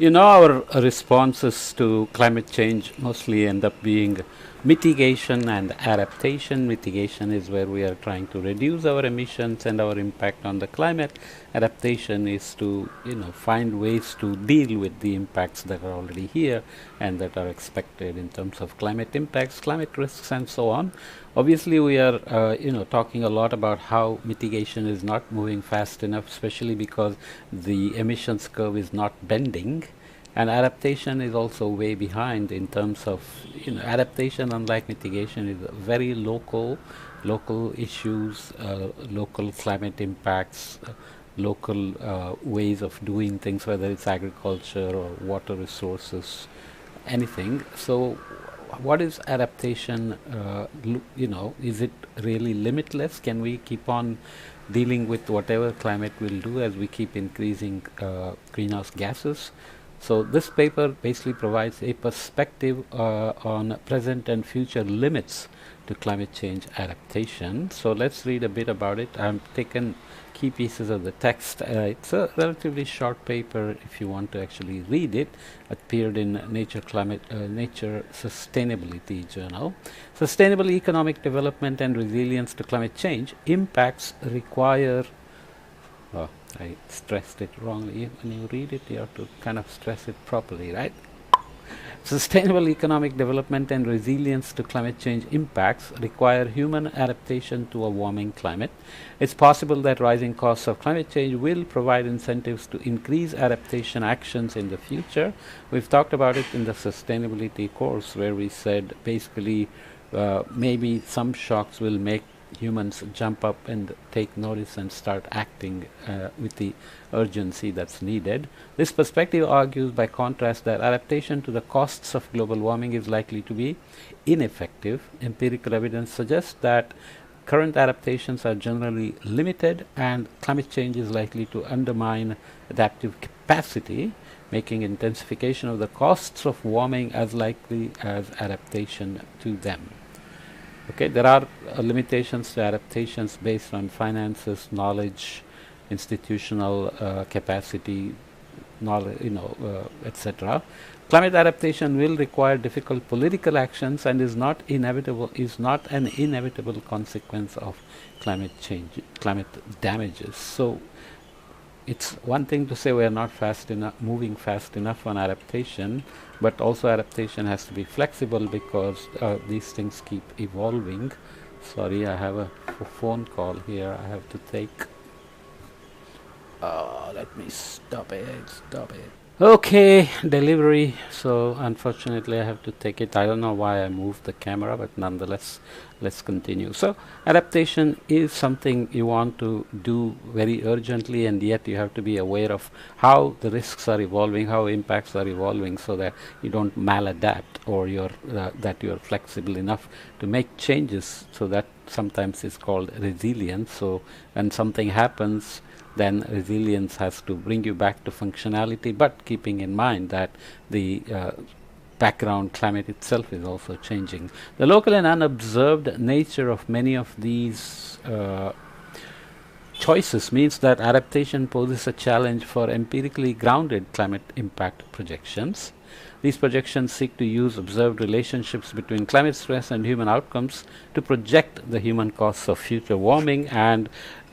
Our responses to climate change mostly end up being mitigation and adaptation. Mitigation is where we are trying to reduce our emissions and our impact on the climate. Adaptation is to, find ways to deal with the impacts that are already here and that are expected in terms of climate impacts, climate risks, and so on. Obviously, we are, talking a lot about how mitigation is not moving fast enough, especially because the emissions curve is not bending, and adaptation is also way behind in terms of, adaptation, unlike mitigation, is very local issues, local climate impacts, local ways of doing things, whether it's agriculture or water resources, anything. So, what is adaptation? Is it really limitless? Can we keep on dealing with whatever climate will do as we keep increasing greenhouse gases? So this paper basically provides a perspective on present and future limits to climate change adaptation. So let's read a bit about it. I've taken key pieces of the text. It's a relatively short paper if you want to actually read it. Appeared in Nature Sustainability Journal. Sustainable economic development and resilience to climate change impacts require. Oh, I stressed it wrongly. When you read it, you have to kind of stress it properly, right? Sustainable economic development and resilience to climate change impacts require human adaptation to a warming climate. It's possible that rising costs of climate change will provide incentives to increase adaptation actions in the future. We've talked about it in the sustainability course, where we said basically maybe some shocks will make humans jump up and take notice and start acting with the urgency that's needed. This perspective argues, by contrast, that adaptation to the costs of global warming is likely to be ineffective. Empirical evidence suggests that current adaptations are generally limited, and climate change is likely to undermine adaptive capacity, making intensification of the costs of warming as likely as adaptation to them. Okay, there are limitations to adaptations based on finances, knowledge, institutional capacity, knowledge, etc. Climate adaptation will require difficult political actions and is not an inevitable consequence of climate change, climate damages. So it's one thing to say we are not moving fast enough on adaptation, but also adaptation has to be flexible because these things keep evolving. Sorry, I have a phone call here I have to take. Let me stop it. Okay, delivery. So unfortunately I have to take it. I don't know why I moved the camera, but nonetheless, let's continue. So adaptation is something you want to do very urgently, and yet you have to be aware of how the risks are evolving, how impacts are evolving, so that you don't maladapt, or that you're flexible enough to make changes. So that sometimes is called resilience. So when something happens, then resilience has to bring you back to functionality, but keeping in mind that the background climate itself is also changing. The local and unobserved nature of many of these choices means that adaptation poses a challenge for empirically grounded climate impact projections. These projections seek to use observed relationships between climate stress and human outcomes to project the human costs of future warming. And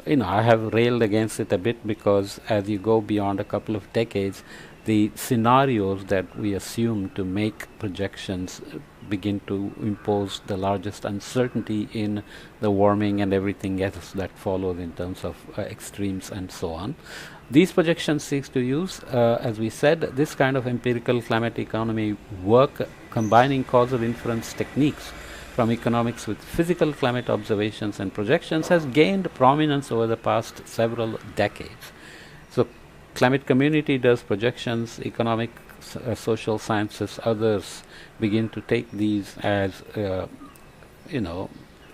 I have railed against it a bit because as you go beyond a couple of decades, the scenarios that we assume to make projections begin to impose the largest uncertainty in the warming and everything else that follows in terms of extremes and so on. These projections seek to use, as we said, this kind of empirical climate economy work, combining causal inference techniques from economics with physical climate observations and projections, has gained prominence over the past several decades. So climate community does projections, economic, social sciences, others begin to take these as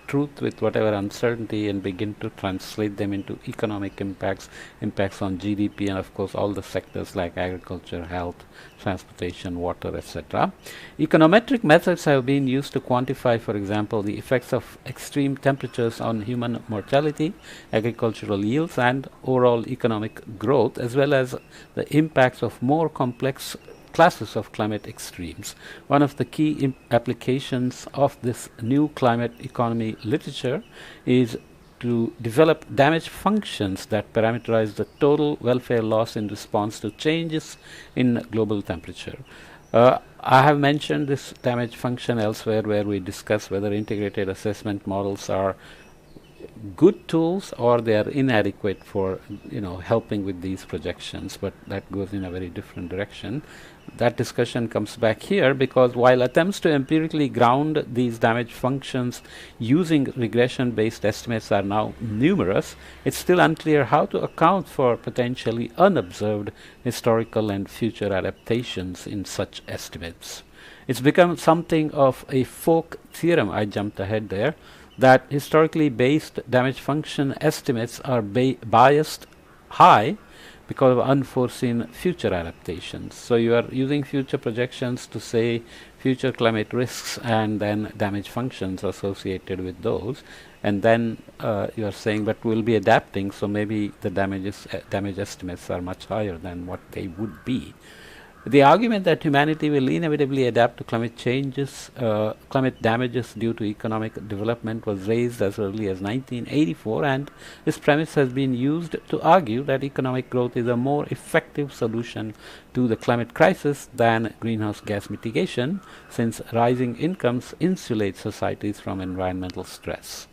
truth with whatever uncertainty and begin to translate them into economic impacts on GDP, and of course all the sectors like agriculture, health, transportation, water, etc. Econometric methods have been used to quantify, for example, the effects of extreme temperatures on human mortality, agricultural yields, and overall economic growth, as well as the impacts of more complex classes of climate extremes. One of the key applications of this new climate economy literature is to develop damage functions that parameterize the total welfare loss in response to changes in global temperature. I have mentioned this damage function elsewhere, where we discuss whether integrated assessment models are good tools or they are inadequate for helping with these projections, but that goes in a very different direction. That discussion comes back here because while attempts to empirically ground these damage functions using regression based estimates are now numerous, it's still unclear how to account for potentially unobserved historical and future adaptations in such estimates. It's become something of a folk theorem, I jumped ahead there, that historically based damage function estimates are biased high because of unforeseen future adaptations. So you are using future projections to say future climate risks and then damage functions associated with those, and then you are saying, but we'll be adapting, so maybe the damage estimates are much higher than what they would be. The argument that humanity will inevitably adapt to climate damages due to economic development was raised as early as 1984, and this premise has been used to argue that economic growth is a more effective solution to the climate crisis than greenhouse gas mitigation, since rising incomes insulate societies from environmental stress.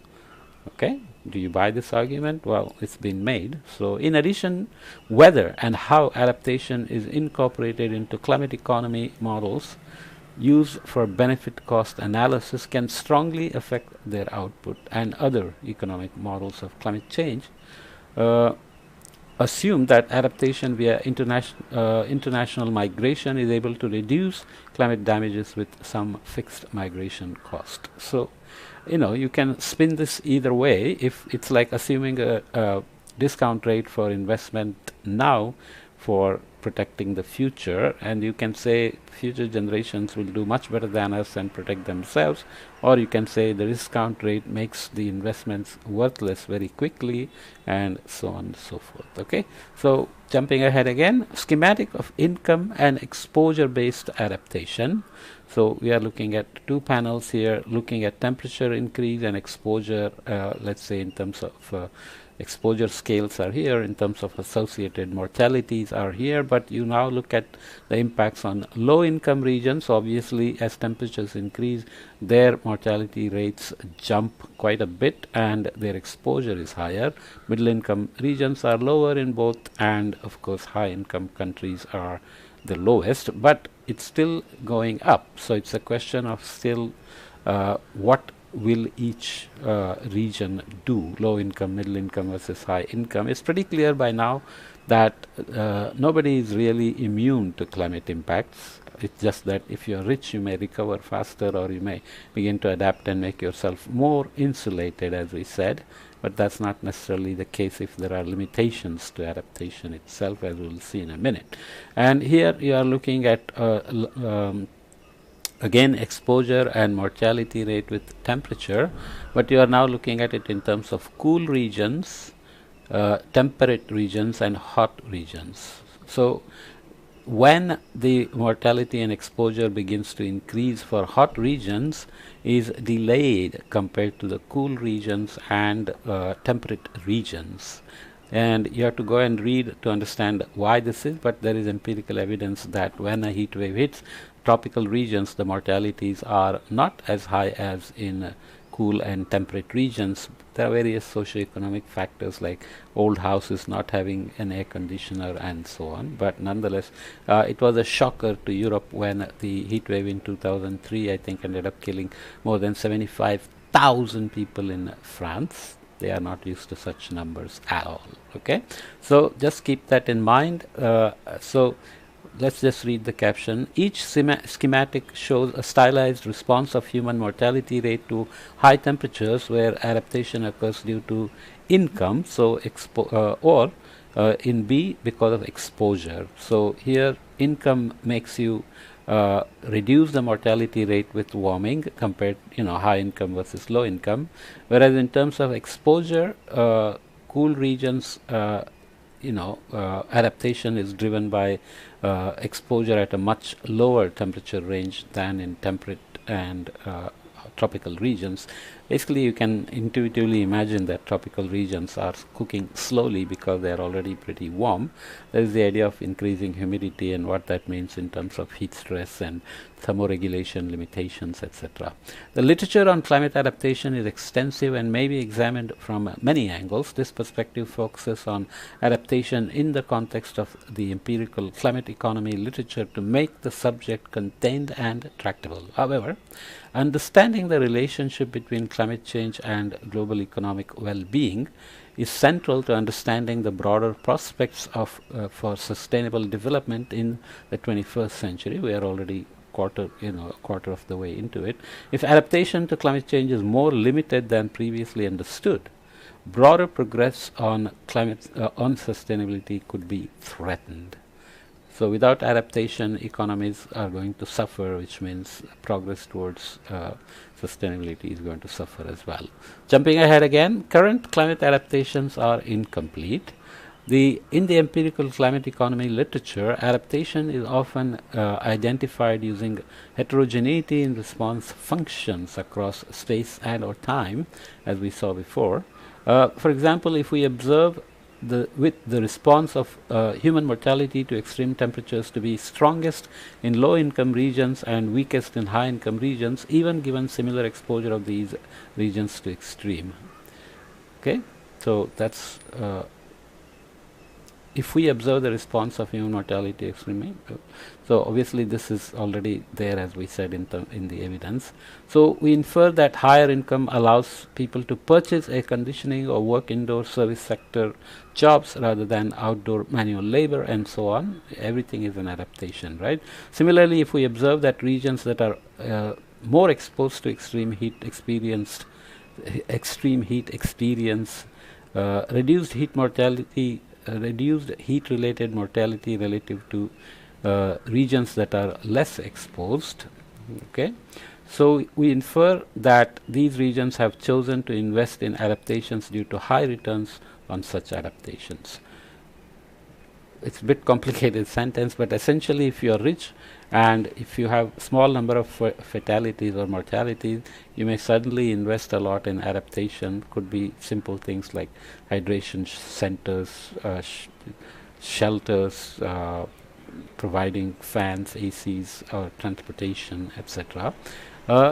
Okay, do you buy this argument? Well, it's been made. So in addition, whether and how adaptation is incorporated into climate economy models used for benefit cost analysis can strongly affect their output, and other economic models of climate change assume that adaptation via international migration is able to reduce climate damages with some fixed migration cost. So you can spin this either way. If it's like assuming a discount rate for investment now for protecting the future, and you can say future generations will do much better than us and protect themselves, or you can say the discount rate makes the investments worthless very quickly, and so on and so forth. Okay, so jumping ahead again, schematic of income and exposure based adaptation. So we are looking at two panels here, looking at temperature increase and exposure, let's say in terms of exposure scales are here, in terms of associated mortalities are here, but you now look at the impacts on low income regions. Obviously, as temperatures increase, their mortality rates jump quite a bit and their exposure is higher. Middle income regions are lower in both, and of course high income countries are the lowest, but it's still going up. So it's a question of still what will each region do, low income, middle income versus high income. It's pretty clear by now that nobody is really immune to climate impacts. It's just that if you're rich, you may recover faster, or you may begin to adapt and make yourself more insulated, as we said. But that's not necessarily the case if there are limitations to adaptation itself, as we'll see in a minute. And here you are looking at again exposure and mortality rate with temperature, but you are now looking at it in terms of cool regions, temperate regions, and hot regions. So when the mortality and exposure begins to increase for hot regions is delayed compared to the cool regions and temperate regions. And you have to go and read to understand why this is, but there is empirical evidence that when a heat wave hits tropical regions, the mortalities are not as high as in cool and temperate regions. There are various socio-economic factors like old houses not having an air conditioner and so on, but nonetheless it was a shocker to Europe when the heat wave in 2003 I think ended up killing more than 75,000 people in France. They are not used to such numbers at all. Okay, so just keep that in mind. So let's just read the caption. Each schematic shows a stylized response of human mortality rate to high temperatures where adaptation occurs due to income, so or in B because of exposure. So here income makes you reduce the mortality rate with warming compared, high income versus low income, whereas in terms of exposure, cool regions, adaptation is driven by exposure at a much lower temperature range than in temperate and tropical regions. Basically, you can intuitively imagine that tropical regions are cooking slowly because they are already pretty warm. There is the idea of increasing humidity and what that means in terms of heat stress and thermoregulation limitations, etc. The literature on climate adaptation is extensive and may be examined from many angles. This perspective focuses on adaptation in the context of the empirical climate economy literature to make the subject contained and tractable. However, understanding the relationship between climate change and global economic well-being is central to understanding the broader prospects of for sustainable development in the 21st century. We are already a quarter of the way into it. If adaptation to climate change is more limited than previously understood, broader progress on on sustainability could be threatened. So without adaptation, economies are going to suffer, which means progress towards sustainability is going to suffer as well. Jumping ahead again, current climate adaptations are incomplete. In the empirical climate economy literature, adaptation is often identified using heterogeneity in response functions across space and or time, as we saw before. For example, if we observe the response of human mortality to extreme temperatures to be strongest in low-income regions and weakest in high-income regions, even given similar exposure of these regions to extreme. Okay, so that's if we observe the response of human mortality extremely, so obviously this is already there, as we said in the evidence. So we infer that higher income allows people to purchase air conditioning or work indoor service sector jobs rather than outdoor manual labor and so on. Everything is an adaptation, right? Similarly, if we observe that regions that are more exposed to extreme heat experience reduced heat-related mortality relative to regions that are less exposed. Okay, so we infer that these regions have chosen to invest in adaptations due to high returns on such adaptations. It's a bit complicated sentence, but essentially, if you are rich and if you have small number of fatalities or mortalities, you may suddenly invest a lot in adaptation. Could be simple things like hydration centers, shelters, providing fans, ACs, or transportation, etc.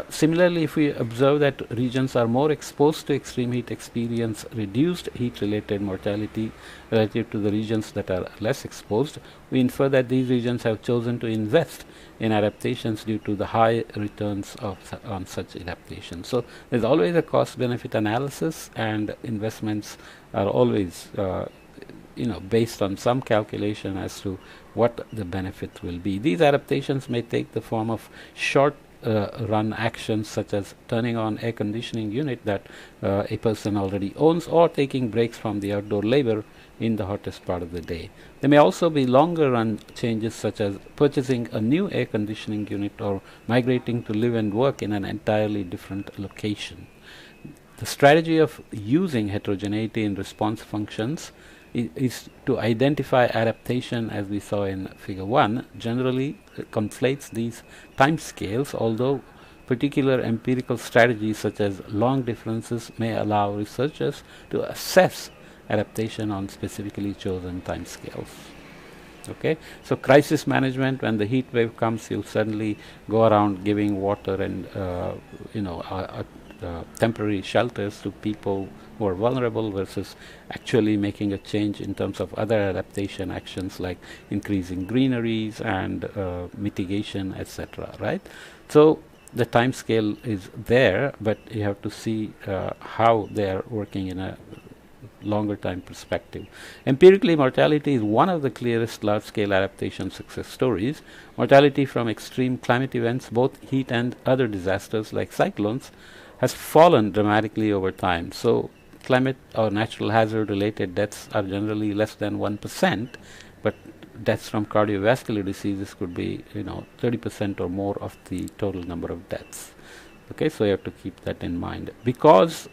Similarly, if we observe that regions are more exposed to extreme heat experience reduced heat-related mortality relative to the regions that are less exposed, we infer that these regions have chosen to invest in adaptations due to the high returns on such adaptations. So there's always a cost-benefit analysis, and investments are always based on some calculation as to what the benefit will be. These adaptations may take the form of short run actions such as turning on air conditioning unit that a person already owns, or taking breaks from the outdoor labor in the hottest part of the day. There may also be longer run changes such as purchasing a new air conditioning unit or migrating to live and work in an entirely different location. The strategy of using heterogeneity in response functions is to identify adaptation, as we saw in figure 1, generally conflates these time scales, although particular empirical strategies such as long differences may allow researchers to assess adaptation on specifically chosen time scales. Okay, so crisis management: when the heat wave comes, you suddenly go around giving water and temporary shelters to people who are vulnerable, versus actually making a change in terms of other adaptation actions like increasing greeneries and mitigation, etc. Right? So the time scale is there, but you have to see how they are working in a longer time perspective. Empirically, mortality is one of the clearest large-scale adaptation success stories. Mortality from extreme climate events, both heat and other disasters like cyclones, has fallen dramatically over time. So climate or natural hazard related deaths are generally less than 1%, but deaths from cardiovascular diseases could be 30% or more of the total number of deaths. Okay, so you have to keep that in mind. Because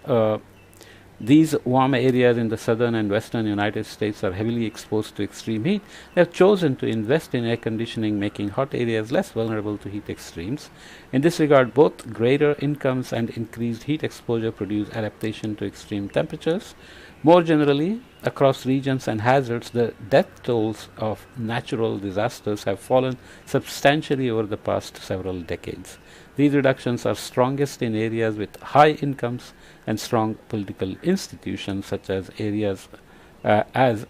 these warm areas in the southern and western United States are heavily exposed to extreme heat, they have chosen to invest in air conditioning, making hot areas less vulnerable to heat extremes. In this regard, both greater incomes and increased heat exposure produce adaptation to extreme temperatures. More generally, across regions and hazards, the death tolls of natural disasters have fallen substantially over the past several decades. These reductions are strongest in areas with high incomes and strong political institutions, as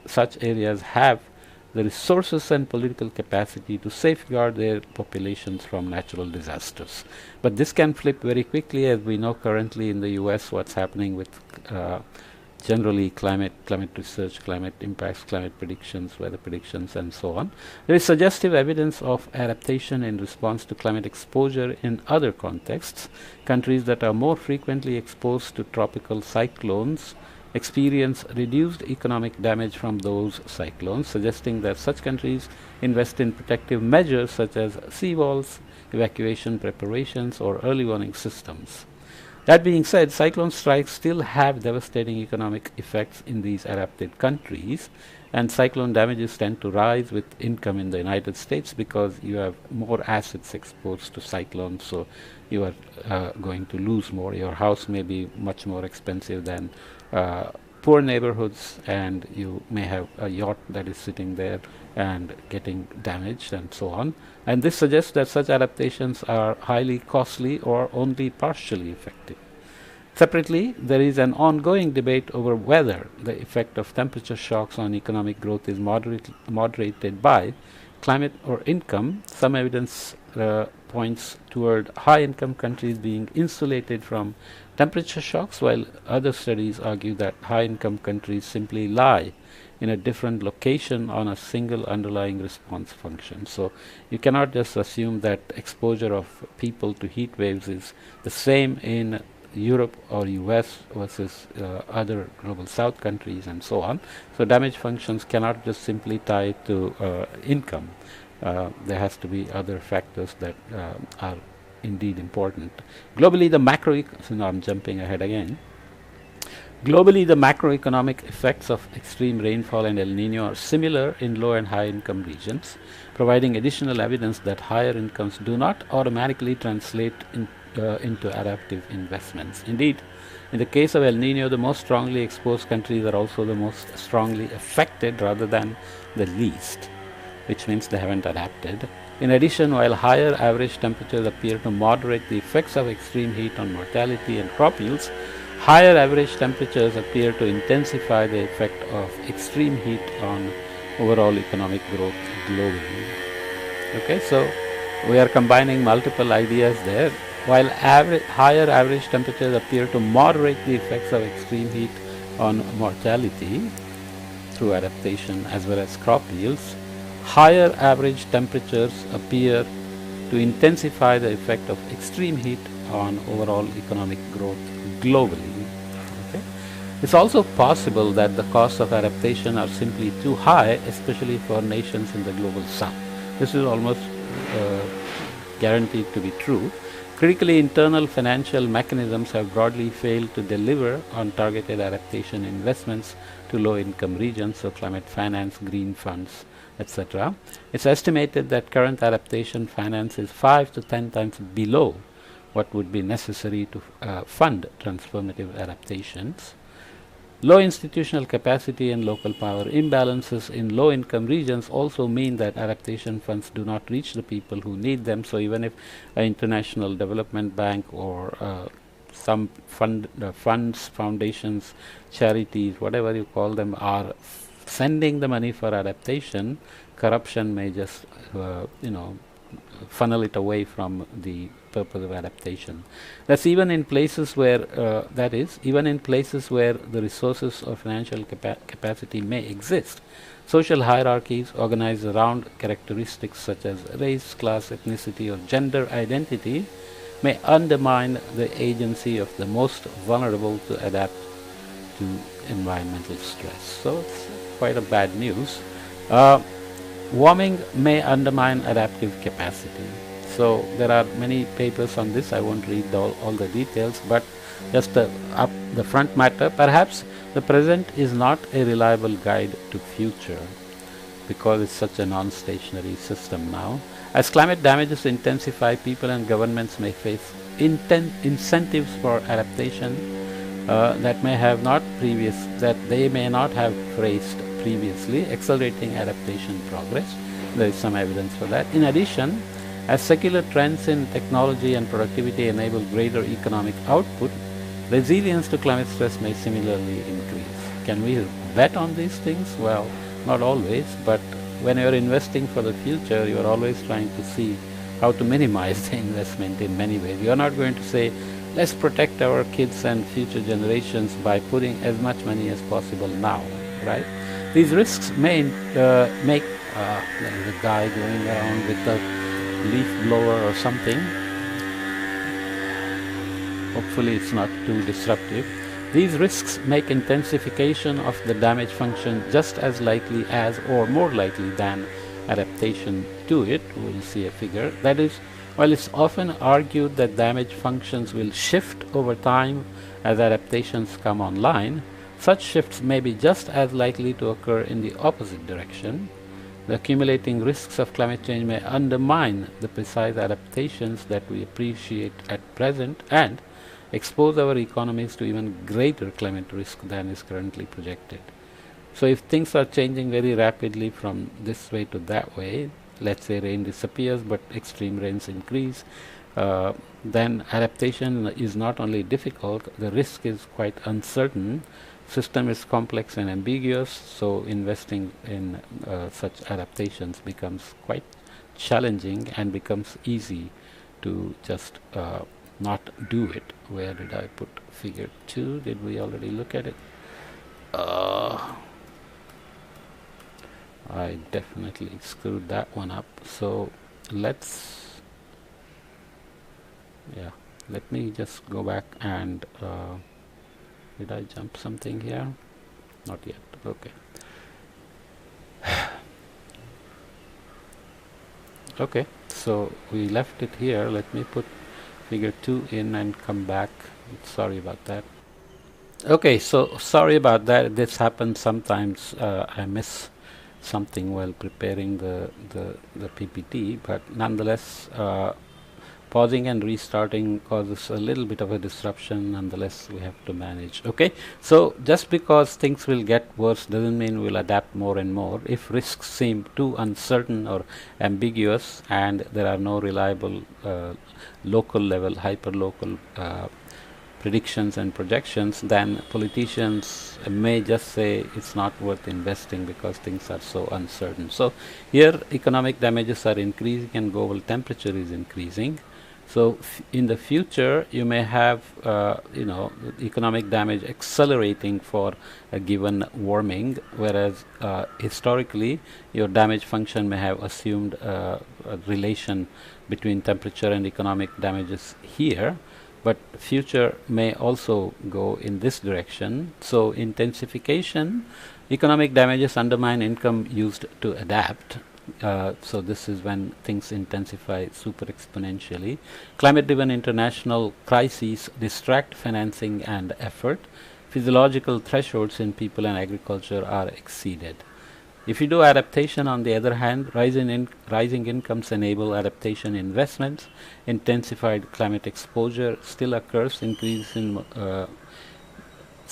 such areas have the resources and political capacity to safeguard their populations from natural disasters. But this can flip very quickly, as we know currently in the US what's happening with generally climate research, climate impacts, climate predictions, weather predictions, and so on. There is suggestive evidence of adaptation in response to climate exposure in other contexts. Countries that are more frequently exposed to tropical cyclones experience reduced economic damage from those cyclones, suggesting that such countries invest in protective measures such as seawalls, evacuation preparations, or early warning systems. That being said, cyclone strikes still have devastating economic effects in these adapted countries, and cyclone damages tend to rise with income in the United States because you have more assets exposed to cyclones, so you are going to lose more. Your house may be much more expensive than poor neighborhoods, and you may have a yacht that is sitting there and getting damaged and so on. And this suggests that such adaptations are highly costly or only partially effective. Separately, there is an ongoing debate over whether the effect of temperature shocks on economic growth is moderated by climate or income. Some evidence points toward high-income countries being insulated from temperature shocks, while other studies argue that high-income countries simply lie in a different location on a single underlying response function. So you cannot just assume that exposure of people to heat waves is the same in Europe or US versus other global south countries and so on. So damage functions cannot just simply tie to income. There has to be other factors that are indeed important. Globally, I'm jumping ahead again. Globally, the macroeconomic effects of extreme rainfall and El Nino are similar in low and high income regions, providing additional evidence that higher incomes do not automatically translate into adaptive investments. Indeed, in the case of El Nino, the most strongly exposed countries are also the most strongly affected rather than the least, which means they haven't adapted. In addition, while higher average temperatures appear to moderate the effects of extreme heat on mortality and crop yields, higher average temperatures appear to intensify the effect of extreme heat on overall economic growth globally. Okay, so we are combining multiple ideas there. While higher average temperatures appear to moderate the effects of extreme heat on mortality through adaptation as well as crop yields, higher average temperatures appear to intensify the effect of extreme heat on overall economic growth globally. Okay? It's also possible that the costs of adaptation are simply too high, especially for nations in the global south. This is almost guaranteed to be true. Critically, internal financial mechanisms have broadly failed to deliver on targeted adaptation investments to low-income regions, so climate finance, green funds, etc. It's estimated that current adaptation finance is 5 to 10 times below what would be necessary to fund transformative adaptations. Low institutional capacity and local power imbalances in low-income regions also mean that adaptation funds do not reach the people who need them. So even if an international development bank or some funds, foundations, charities, whatever you call them, are sending the money for adaptation, corruption may just funnel it away from the purpose of adaptation. That's even in places where even in places where the resources or financial capacity may exist. Social hierarchies organized around characteristics such as race, class, ethnicity, or gender identity may undermine the agency of the most vulnerable to adapt to environmental stress. So it's quite a bad news. Uh, Warming may undermine adaptive capacity. So there are many papers on this. I won't read all the details, but just up the front matter, perhaps the present is not a reliable guide to future because it's such a non-stationary system now. As climate damages intensify, people and governments may face incentives for adaptation that they may not have faced previously, accelerating adaptation progress. There is some evidence for that. In addition, as secular trends in technology and productivity enable greater economic output, resilience to climate stress may similarly increase. Can we bet on these things? Well, not always, but when you're investing for the future, you're always trying to see how to minimize the investment in many ways. You're not going to say, let's protect our kids and future generations by putting as much money as possible now, right? These risks may make there is a guy going around with a leaf blower or something. Hopefully it's not too disruptive. These risks make intensification of the damage function just as likely as or more likely than adaptation to it. We'll see a figure. That is, while it's often argued that damage functions will shift over time as adaptations come online, such shifts may be just as likely to occur in the opposite direction. The accumulating risks of climate change may undermine the precise adaptations that we appreciate at present and expose our economies to even greater climate risk than is currently projected. So if things are changing very rapidly from this way to that way, let's say rain disappears but extreme rains increase, then adaptation is not only difficult, the risk is quite uncertain. System is complex and ambiguous, so investing in such adaptations becomes quite challenging and becomes easy to just not do it. Where did I put figure 2? Did we already look at it? I definitely screwed that one up. So let me just go back and did I jump something here? Not yet. Okay. Okay, so we left it here. Let me put figure 2 in and come back. Sorry about that. Okay, so sorry about that. This happens sometimes. I miss something while preparing the PPT, but nonetheless, pausing and restarting causes a little bit of a disruption. Nonetheless, we have to manage. Okay, so just because things will get worse doesn't mean we'll adapt more and more. If risks seem too uncertain or ambiguous and there are no reliable local level, hyper-local predictions and projections, then politicians may just say it's not worth investing because things are so uncertain. So here economic damages are increasing and global temperature is increasing. So in the future you may have economic damage accelerating for a given warming, whereas historically your damage function may have assumed a relation between temperature and economic damages here. But future may also go in this direction. So intensification, economic damages undermine income used to adapt. So this is when things intensify super exponentially. Climate-driven international crises distract financing and effort. Physiological thresholds in people and agriculture are exceeded. If you do adaptation, on the other hand, rising incomes enable adaptation investments. Intensified climate exposure still occurs.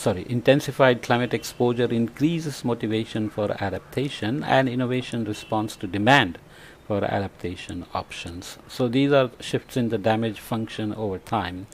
Intensified climate exposure increases motivation for adaptation, and innovation responds to demand for adaptation options. So these are shifts in the damage function over time.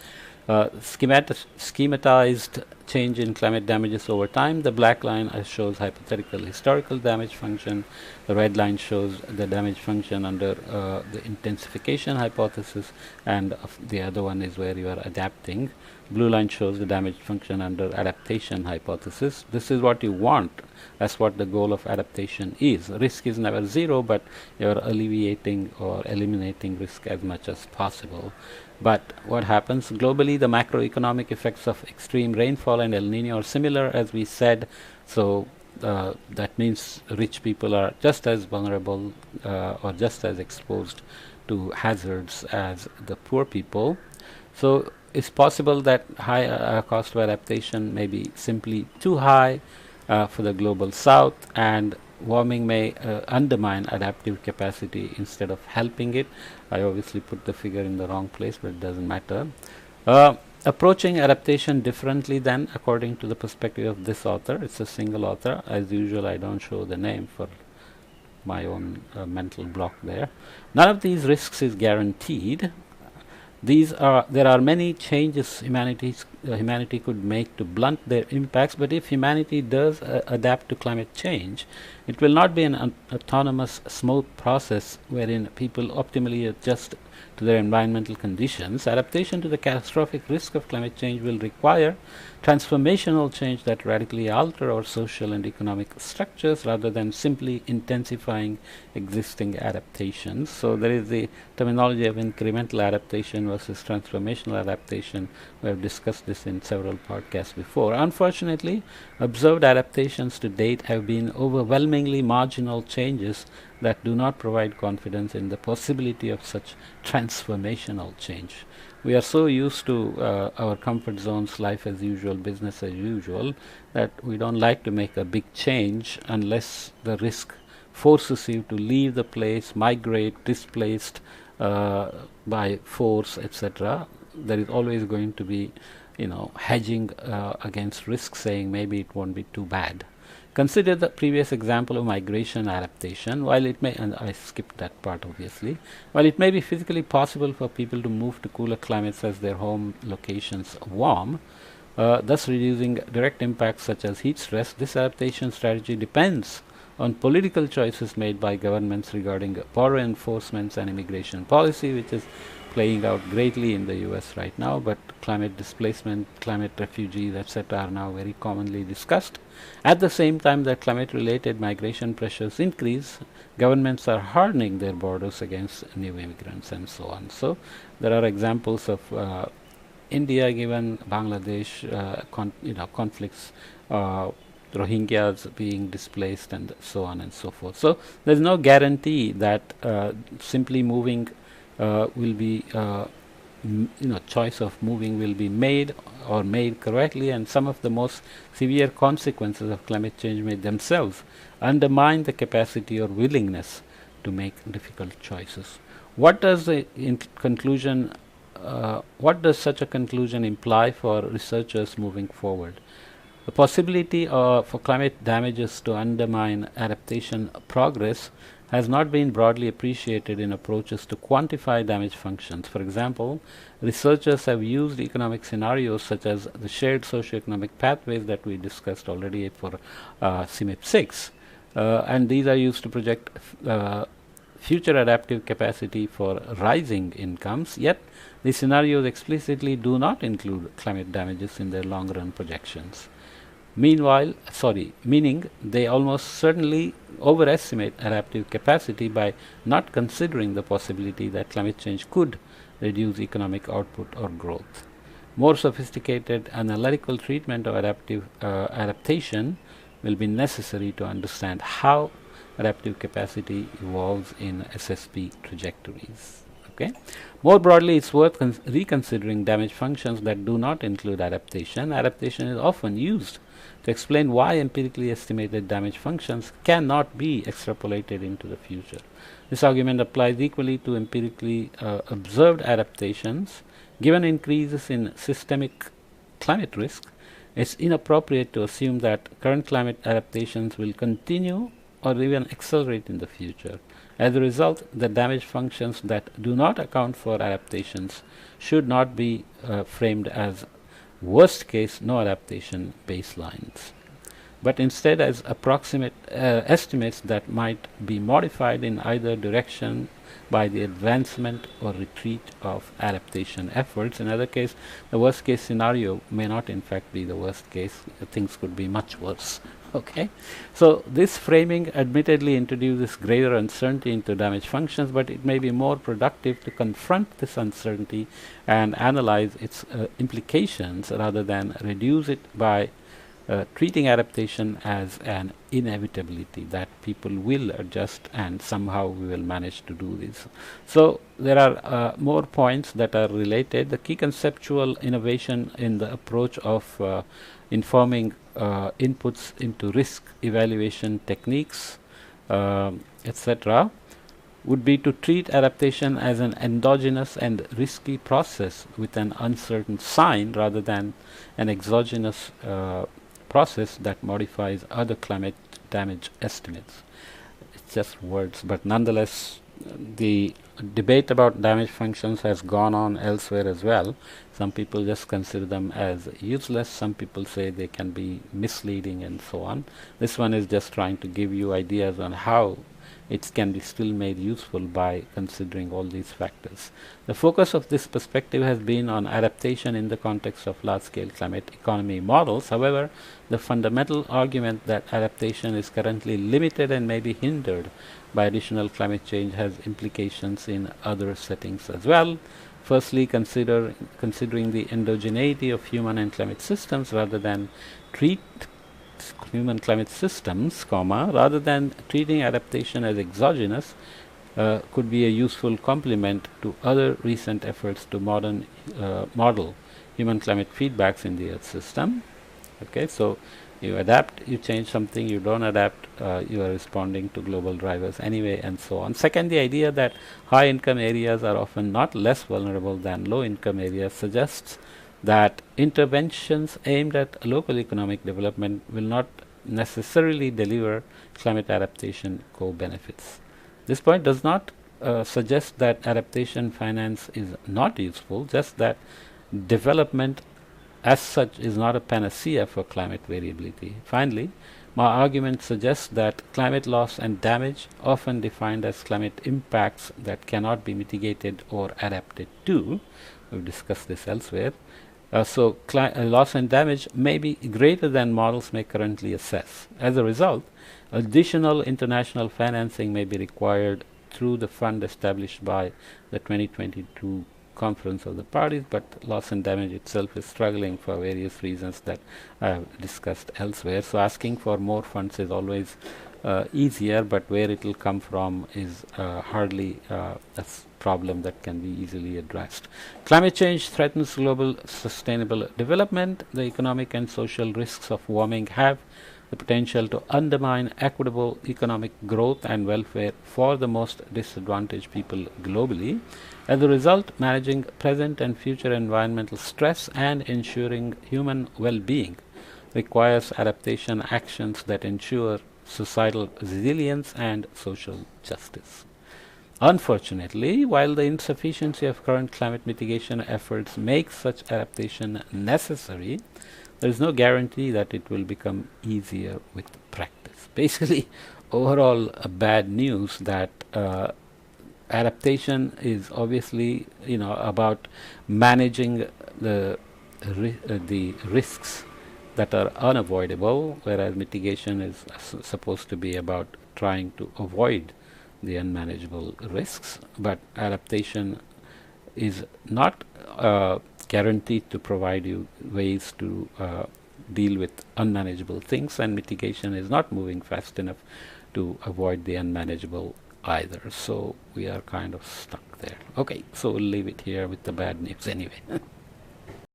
Schematized change in climate damages over time. The black line shows hypothetical historical damage function. The red line shows the damage function under the intensification hypothesis, and the other one is where you are adapting. Blue line shows the damage function under adaptation hypothesis. This is what you want. That's what the goal of adaptation is. Risk is never zero, but you're alleviating or eliminating risk as much as possible. But what happens globally, the macroeconomic effects of extreme rainfall and El Nino are similar, as we said. So that means rich people are just as vulnerable or just as exposed to hazards as the poor people. So it's possible that high cost of adaptation may be simply too high for the global south, and warming may undermine adaptive capacity instead of helping it. I obviously put the figure in the wrong place, but it doesn't matter. Approaching adaptation differently then, according to the perspective of this author. It's a single author. As usual, I don't show the name for my own mental block there. None of these risks is guaranteed. There are many changes humanity could make to blunt their impacts, but if humanity does adapt to climate change, it will not be an autonomous, smooth process wherein people optimally adjust to their environmental conditions. Adaptation to the catastrophic risk of climate change will require transformational change that radically alter our social and economic structures rather than simply intensifying existing adaptations. So there is the terminology of incremental adaptation versus transformational adaptation. We have discussed this in several podcasts before. Unfortunately, observed adaptations to date have been overwhelmingly marginal changes that do not provide confidence in the possibility of such transformational change. We are so used to our comfort zones, life as usual, business as usual, that we don't like to make a big change unless the risk forces you to leave the place, migrate, displaced by force, etc. There is always going to be, hedging against risk, saying maybe it won't be too bad. Consider the previous example of migration adaptation. While it may, and I skipped that part obviously, while it may be physically possible for people to move to cooler climates as their home locations warm, thus reducing direct impacts such as heat stress, this adaptation strategy depends on political choices made by governments regarding border enforcements and immigration policy, which is playing out greatly in the US right now, but climate displacement, climate refugees, etc. are now very commonly discussed. At the same time that climate-related migration pressures increase, governments are hardening their borders against new immigrants and so on. So there are examples of India given, Bangladesh, conflicts, Rohingyas being displaced, and so on and so forth. So there's no guarantee that simply moving will be choice of moving will be made or made correctly, and some of the most severe consequences of climate change may themselves undermine the capacity or willingness to make difficult choices. What does the conclusion what does such a conclusion imply for researchers moving forward? The possibility for climate damages to undermine adaptation progress has not been broadly appreciated in approaches to quantify damage functions. For example, researchers have used economic scenarios such as the shared socioeconomic pathways that we discussed already for CMIP 6, and these are used to project future adaptive capacity for rising incomes, yet these scenarios explicitly do not include climate damages in their long-run projections. Meaning they almost certainly overestimate adaptive capacity by not considering the possibility that climate change could reduce economic output or growth. More sophisticated analytical treatment of adaptation will be necessary to understand how adaptive capacity evolves in SSP trajectories. Okay. More broadly, it's worth reconsidering damage functions that do not include adaptation. Adaptation is often used to explain why empirically estimated damage functions cannot be extrapolated into the future. This argument applies equally to empirically observed adaptations. Given increases in systemic climate risk, it's inappropriate to assume that current climate adaptations will continue or even accelerate in the future. As a result, the damage functions that do not account for adaptations should not be framed as worst case, no adaptation baselines, but instead as approximate estimates that might be modified in either direction by the advancement or retreat of adaptation efforts. In other case, the worst case scenario may not in fact be the worst case. Things could be much worse. Okay, so this framing admittedly introduces greater uncertainty into damage functions, but it may be more productive to confront this uncertainty and analyze its implications rather than reduce it by treating adaptation as an inevitability that people will adjust and somehow we will manage to do this. So there are more points that are related. The key conceptual innovation in the approach of informing inputs into risk evaluation techniques, etc., would be to treat adaptation as an endogenous and risky process with an uncertain sign rather than an exogenous process that modifies other climate damage estimates. It's just words, but nonetheless, the debate about damage functions has gone on elsewhere as well. Some people just consider them as useless, some people say they can be misleading and so on. This one is just trying to give you ideas on how it can be still made useful by considering all these factors. The focus of this perspective has been on adaptation in the context of large-scale climate economy models. However, the fundamental argument that adaptation is currently limited and may be hindered by additional climate change has implications in other settings as well. Firstly, considering the endogeneity of human and climate systems rather than treat human climate systems, rather than treating adaptation as exogenous, could be a useful complement to other recent efforts to model human climate feedbacks in the Earth system. Okay, so you adapt, you change something, you don't adapt, you are responding to global drivers anyway, and so on. Second, the idea that high income areas are often not less vulnerable than low income areas suggests that interventions aimed at local economic development will not necessarily deliver climate adaptation co-benefits. This point does not suggest that adaptation finance is not useful, just that development as such is not a panacea for climate variability. Finally, my argument suggests that climate loss and damage, often defined as climate impacts that cannot be mitigated or adapted to, we've discussed this elsewhere, so loss and damage may be greater than models may currently assess. As a result, additional international financing may be required through the fund established by the 2022 Conference of the Parties, but loss and damage itself is struggling for various reasons that I have discussed elsewhere. So asking for more funds is always easier, but where it will come from is hardly a problem that can be easily addressed. Climate change threatens global sustainable development. The economic and social risks of warming have the potential to undermine equitable economic growth and welfare for the most disadvantaged people globally. As a result, managing present and future environmental stress and ensuring human well-being requires adaptation actions that ensure societal resilience and social justice. Unfortunately, while the insufficiency of current climate mitigation efforts makes such adaptation necessary, there is no guarantee that it will become easier with practice. Basically, overall bad news that adaptation is obviously about managing the risks that are unavoidable, whereas mitigation is supposed to be about trying to avoid the unmanageable risks. But adaptation is not guaranteed to provide you ways to deal with unmanageable things, and mitigation is not moving fast enough to avoid the unmanageable either. So we are kind of stuck there. Okay, so we'll leave it here with the bad news anyway.